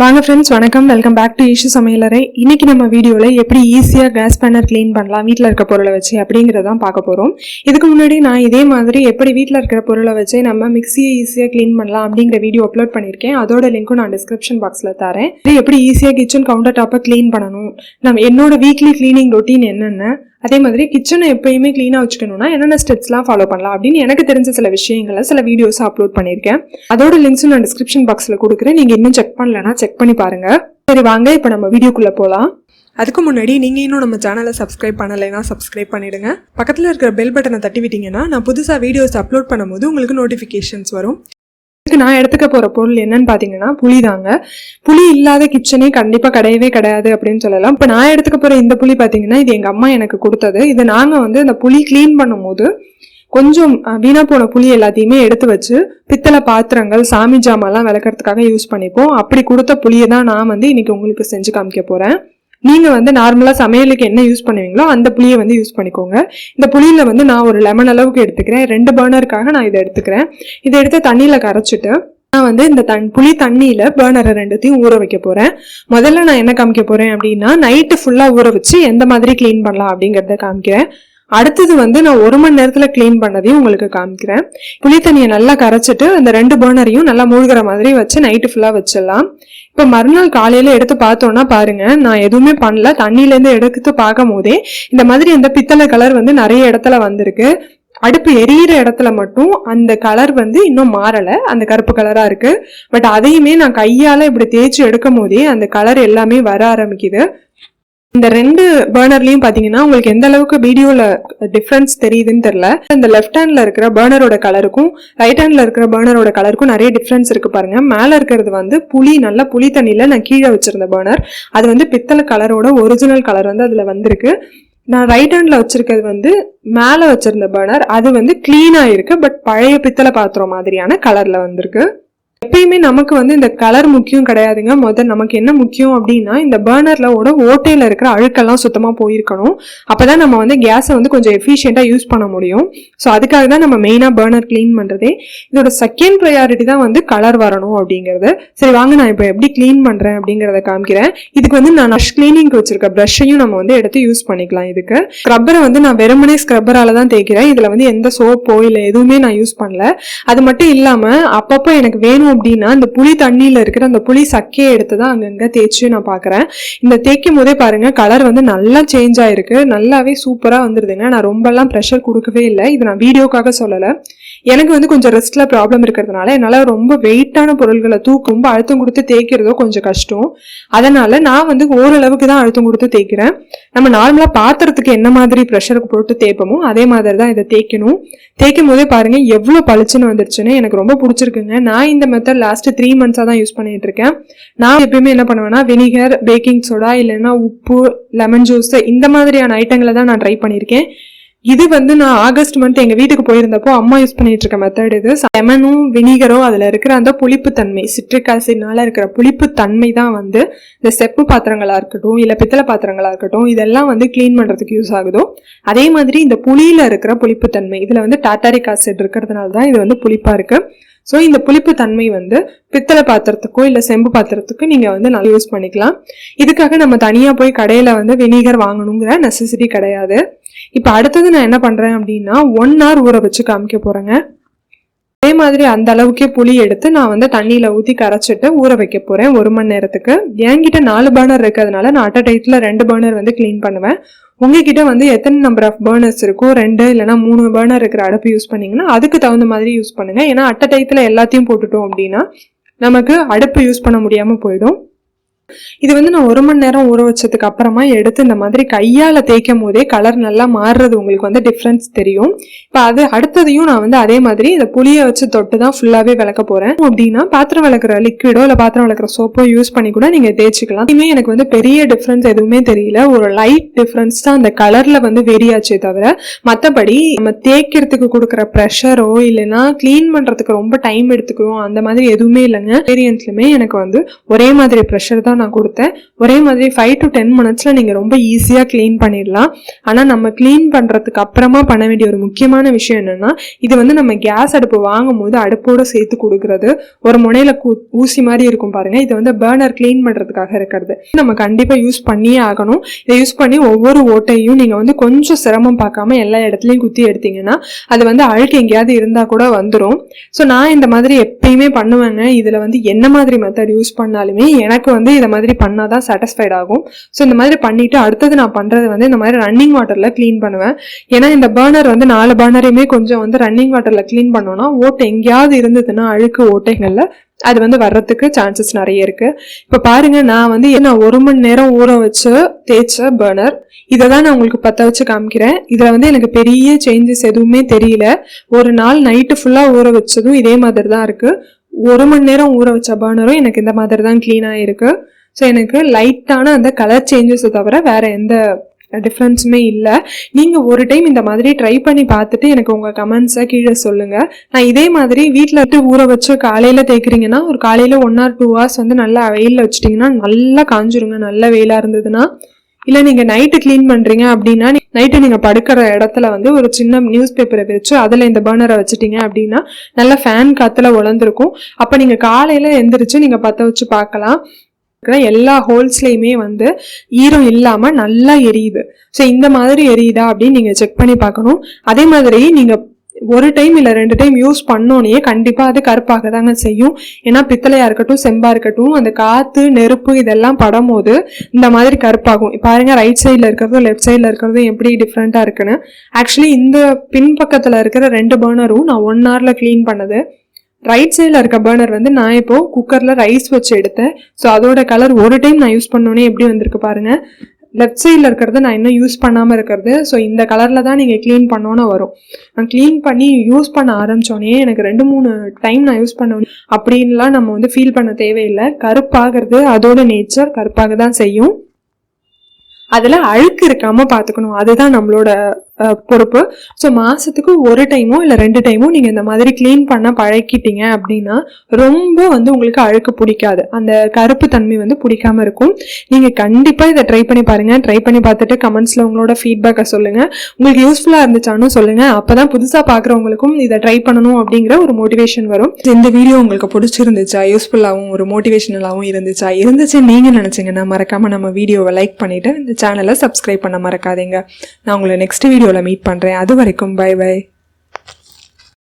வாங்க ஃப்ரெண்ட்ஸ், வணக்கம். Welcome back to Eshu சமையலறை. இன்னைக்கு நம்ம வீடியோவில் எப்படி ஈஸியாக கேஸ் பேனர் க்ளீன் பண்ணலாம் வீட்டில் இருக்க பொருளை வச்சு அப்படிங்கிறதான் பார்க்க போகிறோம். இதுக்கு முன்னாடி நான் இதே மாதிரி எப்படி வீட்டில் இருக்கிற பொருளை வச்சு நம்ம மிக்சியை ஈஸியாக க்ளீன் பண்ணலாம் அப்படிங்கிற வீடியோ அப்லோட் பண்ணியிருக்கேன். அதோட லிங்க்கும் நான் டிஸ்கிரிப்ஷன் பாக்ஸில் தரேன். இது எப்படி ஈஸியாக கிச்சன் கவுண்டர் டாப்பை க்ளீன் பண்ணணும், நம்ம என்னோட வீக்லி க்ளீனிங் ரொட்டீன் என்னென்ன, அதே மாதிரி கிச்சனை எப்பயுமே க்ளீனாக வச்சுக்கணும்னா என்னென்ன ஸ்டெப்ஸ்லாம் ஃபாலோ பண்ணலாம் அப்படின்னு எனக்கு தெரிஞ்ச சில விஷயங்களை சில வீடியோஸ் அப்லோட் பண்ணியிருக்கேன். அதோட லிங்க்ஸும் நான் டிஸ்கிரிப்ஷன் பாக்ஸில் கொடுக்குறேன். நீங்கள் இன்னும் செக் பண்ணலன்னா செக் பண்ணி பாருங்கள். சரி வாங்க, இப்போ நம்ம வீடியோக்குள்ளே போகலாம். அதுக்கு முன்னாடி நீங்கள் இன்னும் நம்ம சேனலை சப்ஸ்கிரைப் பண்ணலைன்னா சப்ஸ்கிரைப் பண்ணிவிடுங்க. பக்கத்தில் இருக்கிற பெல் பட்டனை தட்டி விட்டிங்கன்னா நான் புதுசாக வீடியோஸ் அப்லோட் பண்ணும்போது உங்களுக்கு நோட்டிஃபிகேஷன்ஸ் வரும். நான் எடுத்துக்க போகிற பொருள் என்னன்னு பார்த்தீங்கன்னா புளி தாங்க. புளி இல்லாத கிச்சனே கண்டிப்பாக கிடையவே கிடையாது அப்படின்னு சொல்லலாம். இப்போ நான் எடுத்துக்க போகிற இந்த புளி பார்த்தீங்கன்னா இது எங்கள் அம்மா எனக்கு கொடுத்தது. இது நாங்கள் வந்து இந்த புளி க்ளீன் பண்ணும்போது கொஞ்சம் வீணா போன புளி எல்லாத்தையுமே எடுத்து வச்சு பித்தளை பாத்திரங்கள், சாமி ஜாமான்லாம் விளக்கறதுக்காக யூஸ் பண்ணிப்போம். அப்படி கொடுத்த புளியை தான் நான் வந்து இன்னைக்கு உங்களுக்கு செஞ்சு காமிக்க போகிறேன். நீங்கள் வந்து நார்மலாக சமையலுக்கு என்ன யூஸ் பண்ணுவீங்களோ அந்த புளியை வந்து யூஸ் பண்ணிக்கோங்க. இந்த புளியில் வந்து நான் ஒரு லெமன் அளவுக்கு எடுத்துக்கிறேன். 2 பர்னருக்காக நான் இதை எடுத்துக்கிறேன். இதை எடுத்து தண்ணியில் கரைச்சிட்டு நான் வந்து இந்த புளி தண்ணியில் பர்னரை 2த்தையும் ஊற வைக்க போகிறேன். முதல்ல நான் என்ன காமிக்க போகிறேன் அப்படின்னா நைட்டு ஃபுல்லாக ஊற வச்சு எந்த மாதிரி க்ளீன் பண்ணலாம் அப்படிங்கிறத காமிக்கிறேன். அடுத்தது வந்து நான் 1 மணி நேரத்தில் க்ளீன் பண்ணதையும் உங்களுக்கு காமிக்கிறேன். புளி தண்ணியை நல்லா கரைச்சிட்டு அந்த 2 பர்னரையும் நல்லா மூழ்கிற மாதிரி வச்சு நைட்டு ஃபுல்லாக வச்சிடலாம். இப்போ மறுநாள் காலையில் எடுத்து பார்த்தோன்னா பாருங்க, நான் எதுவுமே பண்ணல. தண்ணியிலேருந்து எடுத்து பார்க்கும் போதே இந்த மாதிரி இந்த பித்தளை கலர் வந்து நிறைய இடத்துல வந்திருக்கு. அடுப்பு எரியிற இடத்துல மட்டும் அந்த கலர் வந்து இன்னும் மாறலை, அந்த கருப்பு கலராக இருக்கு. பட் அதையுமே நான் கையால் இப்படி தேய்ச்சி எடுக்கும் போதே அந்த கலர் எல்லாமே வர ஆரம்பிக்குது. இந்த 2 பர்னர்லயும் பாத்தீங்கன்னா உங்களுக்கு எந்த அளவுக்கு வீடியோல டிஃபரன்ஸ் தெரியுதுன்னு தெரியல. இந்த லெஃப்ட் ஹேண்ட்ல இருக்கிற பர்னரோட கலருக்கும் ரைட் ஹேண்ட்ல இருக்கிற பர்னரோட கலருக்கும் நிறைய டிஃபரன்ஸ் இருக்கு பாருங்க. மேல இருக்கிறது வந்து நல்ல புளி தண்ணியில நான் கீழே வச்சிருந்த பர்னர், அது வந்து பித்தளை கலரோட ஒரிஜினல் கலர் வந்து அதுல வந்திருக்கு. நான் ரைட் ஹேண்ட்ல வச்சிருக்கிறது வந்து மேல வச்சிருந்த பர்னர், அது வந்து கிளீனா இருக்கு. பட் பழைய பித்தளை பாத்திரம் மாதிரியான கலர்ல வந்திருக்கு. எப்பயுமே நமக்கு வந்து இந்த கலர் முக்கியம் கிடையாதுங்க. நமக்கு என்ன முக்கியம் அப்படின்னா இந்த பர்னர்ல ஓட்டையில இருக்கிற அழுக்கெல்லாம் சுத்தமா போயிருக்கணும். அப்பதான் நம்ம வந்து கேஸை வந்து கொஞ்சம் எஃபிஷியண்டா யூஸ் பண்ண முடியும். ஸோ அதுக்காக தான் நம்ம மெயினா பர்னர் கிளீன் பண்றதே. இதோட செகண்ட் ப்ரையாரிட்டி தான் வந்து கலர் வரணும் அப்படிங்கிறது. சரி வாங்க, நான் இப்போ எப்படி கிளீன் பண்றேன் அப்படிங்கிறத காமிக்கிறேன். இதுக்கு வந்து நான் கிளீனிங்க்கு வச்சிருக்க ப்ரஷ்ஷையும் நம்ம வந்து எடுத்து யூஸ் பண்ணிக்கலாம். இதுக்கு ஸ்க்ரப்பரை வந்து நான் வெறுமனே ஸ்க்ரப்பரால தான் தேய்க்கிறேன். இதுல வந்து எந்த சோப்போ இல்லை எதுவுமே நான் யூஸ் பண்ணல. அது மட்டும் இல்லாம அப்பப்போ எனக்கு வேணும் அப்படின்னா இந்த புளி தண்ணியில இருக்கிற அந்த புளி சக்கையை எடுத்துதான் அங்கங்க தேய்ச்சி நான் பாக்குறேன். இந்த தேய்க்கும் போதே பாருங்க கலர் வந்து நல்லா சேஞ்ச் ஆயிருக்கு, நல்லாவே சூப்பரா வந்துருதுங்க. நான் ரொம்ப எல்லாம் ப்ரெஷர் கொடுக்கவே இல்லை. இது நான் வீடியோக்காக சொல்லல. எனக்கு வந்து கொஞ்சம் ரெஸ்ட்ல ப்ராப்ளம் இருக்கிறதுனால என்னால ரொம்ப வெயிட்டான பொருள்களை தூக்கும் அழுத்தம் கொடுத்து தேய்க்கிறதோ கொஞ்சம் கஷ்டம். அதனால நான் வந்து ஓரளவுக்கு தான் அழுத்தம் கொடுத்து தேய்க்கிறேன். நம்ம நார்மலா பாத்திரத்துக்கு என்ன மாதிரி ப்ரெஷருக்கு போட்டு தேய்ப்போமோ அதே மாதிரி தான் இதை தேய்க்கணும். தேய்க்கும் போதே பாருங்க எவ்வளவு பளிச்சுன்னு வந்துருச்சுன்னு. எனக்கு ரொம்ப பிடிச்சிருக்குங்க. நான் இந்த மெத்தட் லாஸ்ட் 3 மந்த்ஸா தான் யூஸ் பண்ணிட்டு இருக்கேன். நான் எப்பயுமே என்ன பண்ணுவேன்னா வினிகர், பேக்கிங் சோடா, இல்லைன்னா உப்பு, லெமன் ஜூஸ் இந்த மாதிரியான ஐட்டங்களை தான் நான் ட்ரை பண்ணியிருக்கேன். இது வந்து நான் ஆகஸ்ட் மந்த் எங்க வீட்டுக்கு போயிருந்தப்போ அம்மா யூஸ் பண்ணிட்டு இருக்க மெத்தட் இது. லெமனும் வினிகரும் அதுல இருக்கிற அந்த புளிப்பு தன்மை, சிட்ரிக் ஆசிட்னால இருக்கிற புளிப்பு தன்மை தான் வந்து இந்த செப்பு பாத்திரங்களா இருக்கட்டும் இல்ல பித்தளை பாத்திரங்களா இருக்கட்டும் இதெல்லாம் வந்து கிளீன் பண்றதுக்கு யூஸ் ஆகுதோ. அதே மாதிரி இந்த புளியில இருக்கிற புளிப்பு தன்மை இதுல வந்து டாட்டாரிக் ஆசிட் இருக்கிறதுனால தான் இது வந்து புளிப்பா இருக்கு. ஸோ இந்த புளிப்பு தன்மை வந்து பித்தளை பாத்திரத்துக்கோ இல்லை செம்பு பாத்திரத்துக்கோ நீங்கள் வந்து நல்லா யூஸ் பண்ணிக்கலாம். இதுக்காக நம்ம தனியாக போய் கடையில் வந்து வினிகர் வாங்கணுங்கிற நெசசிட்டி கிடையாது. இப்போ அடுத்தது நான் என்ன பண்ணுறேன் அப்படின்னா 1 hour ஊற வச்சு காமிக்க போகிறேங்க. அதே மாதிரி அந்த அளவுக்கே புளி எடுத்து நான் வந்து தண்ணியில் ஊற்றி கரைச்சிட்டு ஊற வைக்க போகிறேன் 1 மணி நேரத்துக்கு. என்கிட்ட 4 பர்னர் இருக்கிறதுனால நான் அட் அ டைத்தில் 2 பர்னர் வந்து கிளீன் பண்ணுவேன். உங்ககிட்ட வந்து எத்தனை நம்பர் ஆஃப் பர்னர்ஸ் இருக்கோ 2 இல்லைனா 3 பர்னர் இருக்கிற அடுப்பு யூஸ் பண்ணீங்கன்னா அதுக்கு தகுந்த மாதிரி யூஸ் பண்ணுங்க. ஏன்னா அட் அ டைத்தில் எல்லாத்தையும் போட்டுட்டோம் அப்படின்னா நமக்கு அடுப்பு யூஸ் பண்ண முடியாமல் போயிடும். இது வந்து நான் 1 மணி நேரம் ஊற வச்சதுக்கு அப்புறமா எடுத்து இந்த மாதிரி கையால தேய்க்கும் போதே கலர் நல்லா மாறுறது உங்களுக்கு வந்து டிஃப்ரென்ஸ் தெரியும். இப்போ அது அடுத்ததையும் நான் வந்து அதே மாதிரி இந்த புளியை வச்சு தொட்டு தான் ஃபுல்லாவே விளக்க போறேன். அப்படின்னா பாத்திரம் விளக்குற லிக்விடோ இல்லை பாத்திரம் விளக்குற சோப்போ யூஸ் பண்ணி கூட நீங்க தேய்ச்சிக்கலாம். இதுமே எனக்கு வந்து பெரிய டிஃப்ரென்ஸ் எதுவுமே தெரியல. ஒரு லைட் டிஃப்ரென்ஸ் தான் அந்த கலர்ல வந்து வெரியாச்சே தவிர மற்றபடி நம்ம தேய்க்கிறதுக்கு கொடுக்குற ப்ரெஷரோ இல்லைன்னா கிளீன் பண்றதுக்கு ரொம்ப டைம் எடுத்துக்கிறோம் அந்த மாதிரி எதுவுமே இல்லைங்க. வேரியன்ட்லுமே எனக்கு வந்து ஒரே மாதிரி ப்ரெஷர் தான் நான் கொடுத்தேன். ஒரே மாதிரி 5 to 10 மினிட்ஸில் நீங்கள் ரொம்ப ஈஸியாக க்ளீன் பண்ணிடலாம். ஆனால் நம்ம க்ளீன் பண்ணுறதுக்கு அப்புறமா பண்ண வேண்டிய ஒரு முக்கியமான விஷயம் என்னென்னா, இது வந்து நம்ம கேஸ் அடுப்பு வாங்கும் போது அடுப்போடு சேர்த்து கொடுக்குறது. ஒரு முனையில் ஊசி மாதிரி இருக்கும் பாருங்கள், இது வந்து பர்னர் க்ளீன் பண்ணுறதுக்காக இருக்கிறது. நம்ம கண்டிப்பாக யூஸ் பண்ணியே ஆகணும். இதை யூஸ் பண்ணி ஒவ்வொரு ஓட்டையும் நீங்கள் வந்து கொஞ்சம் சிரமம் பார்க்காம எல்லா இடத்துலையும் குத்தி எடுத்தீங்கன்னா அது வந்து அழுக்கு எங்கேயாவது இருந்தால் கூட வந்துடும். ஸோ நான் இந்த மாதிரி எப்பயுமே பண்ணுவேங்க. இதில் வந்து என்ன மாதிரி மெத்தட் யூஸ் பண்ணாலுமே எனக்கு வந்து இதை மாதிரி பண்ணால் தான் சாட்டிஸ்ஃபைட் ஆகும். ஸோ இந்த மாதிரி பண்ணிவிட்டு அடுத்தது நான் பண்ணுறது வந்து இந்த மாதிரி ரன்னிங் வாட்டரில் க்ளீன் பண்ணுவேன். ஏன்னா இந்த பர்னர் வந்து 4 பர்னரையுமே கொஞ்சம் வந்து ரன்னிங் வாட்டரில் க்ளீன் பண்ணோன்னா ஓட்டை எங்கேயாவது இருந்ததுன்னா அழுக்கு ஓட்டைகளில் அது வந்து வர்றதுக்கு சான்சஸ் நிறைய இருக்கு. இப்போ பாருங்க, நான் வந்து 1 மணி நேரம் ஊற வச்சு தேய்ச்ச பர்னர், இதை தான் நான் உங்களுக்கு பற்ற வச்சு காமிக்கிறேன். இதில் வந்து எனக்கு பெரிய சேஞ்சஸ் எதுவுமே தெரியல. ஒரு நாள் நைட்டு ஃபுல்லாக ஊற வச்சதும் இதே மாதிரி தான் இருக்குது. 1 மணி நேரம் ஊற வச்ச பர்னரும் எனக்கு இந்த மாதிரி தான் க்ளீனாக இருக்குது. ஸோ எனக்கு லைட்டான அந்த கலர் சேஞ்சஸை தவிர வேறு எந்த டிஃப்ரென்ஸுமே இல்லை. நீங்கள் ஒரு டைம் இந்த மாதிரி ட்ரை பண்ணி பார்த்துட்டு எனக்கு உங்கள் கமெண்ட்ஸை கீழே சொல்லுங்கள். நான் இதே மாதிரி வீட்டில் விட்டு ஊற வச்சு காலையில் தேய்க்கிறீங்கன்னா ஒரு காலையில் 1 or 2 hours வந்து நல்லா வெயிலில் வச்சுட்டிங்கன்னா நல்லா காஞ்சிருங்க, நல்ல வெயிலாக இருந்ததுன்னா. இல்லை நீங்கள் நைட்டு க்ளீன் பண்ணுறீங்க அப்படின்னா நைட்டு நீங்கள் படுக்கிற இடத்துல வந்து ஒரு சின்ன நியூஸ் பேப்பரை வச்சு அதில் இந்த பர்னரை வச்சுட்டீங்க அப்படின்னா நல்லா ஃபேன் காற்றுல உலர்ந்துருக்கும். அப்போ நீங்கள் காலையில் எந்திரிச்சு நீங்கள் பற்ற வச்சு பார்க்கலாம். எல்லா ஹோல்ஸ்லையுமே வந்து ஈரம் இல்லாமல் நல்லா எரியுது. ஸோ இந்த மாதிரி எரியுதா அப்படின்னு நீங்கள் செக் பண்ணி பார்க்கணும். அதே மாதிரி நீங்கள் ஒரு டைம் இல்லை 2 டைம் யூஸ் பண்ணோன்னே கண்டிப்பாக அது கருப்பாக தாங்க செய்யும். ஏன்னா பித்தளையாக இருக்கட்டும் செம்பாக இருக்கட்டும் அந்த காற்று நெருப்பு இதெல்லாம் படும்போது இந்த மாதிரி கருப்பாகும். பாருங்க, ரைட் சைடில் இருக்கிறதும் லெஃப்ட் சைடில் இருக்கிறதும் எப்படி டிஃப்ரெண்ட்டாக இருக்குன்னு. ஆக்சுவலி இந்த பின்பக்கத்தில் இருக்கிற 2 பர்னரும் நான் 1 hourல க்ளீன் பண்ணது. ரைட் சைடில் இருக்க பர்னர் வந்து நான் இப்போது குக்கரில் ரைஸ் வச்சு எடுத்தேன். ஸோ அதோட கலர் ஒரு டைம் நான் யூஸ் பண்ணோன்னே எப்படி வந்திருக்கு பாருங்கள். லெஃப்ட் சைடில் இருக்கிறது நான் இன்னும் யூஸ் பண்ணாமல் இருக்கிறது. ஸோ இந்த கலரில் தான் நீங்கள் க்ளீன் பண்ணோன்னு வரும். நான் க்ளீன் பண்ணி யூஸ் பண்ண ஆரம்பித்தோன்னே எனக்கு 2-3 டைம் நான் யூஸ் பண்ண அப்படின்லாம் நம்ம வந்து ஃபீல் பண்ண தேவையில்லை. கருப்பாகிறது அதோட நேச்சர், கருப்பாக தான் செய்யும். அதில் அழுக்கு இருக்காமல் பார்த்துக்கணும், அதுதான் நம்மளோட பொறுப்பு. ஸோ மாதத்துக்கு 1 டைமோ இல்லை 2 டைமோ நீங்கள் இந்த மாதிரி க்ளீன் பண்ண பழக்கிட்டீங்க அப்படின்னா ரொம்ப வந்து உங்களுக்கு அழுக்கு பிடிக்காது, அந்த கருப்பு தன்மை வந்து பிடிக்காம இருக்கும். நீங்கள் கண்டிப்பாக இதை ட்ரை பண்ணி பாருங்கள். ட்ரை பண்ணி பார்த்துட்டு கமெண்ட்ஸில் உங்களோட ஃபீட்பேக்கை சொல்லுங்கள். உங்களுக்கு யூஸ்ஃபுல்லாக இருந்துச்சானும் சொல்லுங்கள். அப்போ தான் புதுசாக பார்க்குறவங்களுக்கும் இதை ட்ரை பண்ணணும் அப்படிங்கிற ஒரு மோட்டிவேஷன் வரும். இந்த வீடியோ உங்களுக்கு பிடிச்சிருந்துச்சா, யூஸ்ஃபுல்லாகவும் ஒரு மோட்டிவேஷனலாகவும் இருந்துச்சு நீங்கள் நினச்சிங்கன்னா மறக்காமல் நம்ம வீடியோவை லைக் பண்ணிவிட்டு இந்த சேனலை சப்ஸ்கிரைப் பண்ண மறக்காதீங்க. நான் உங்களை நெக்ஸ்ட் வீடியோவில் மீட் பண்ணுறேன். அது வரைக்கும் பை பை.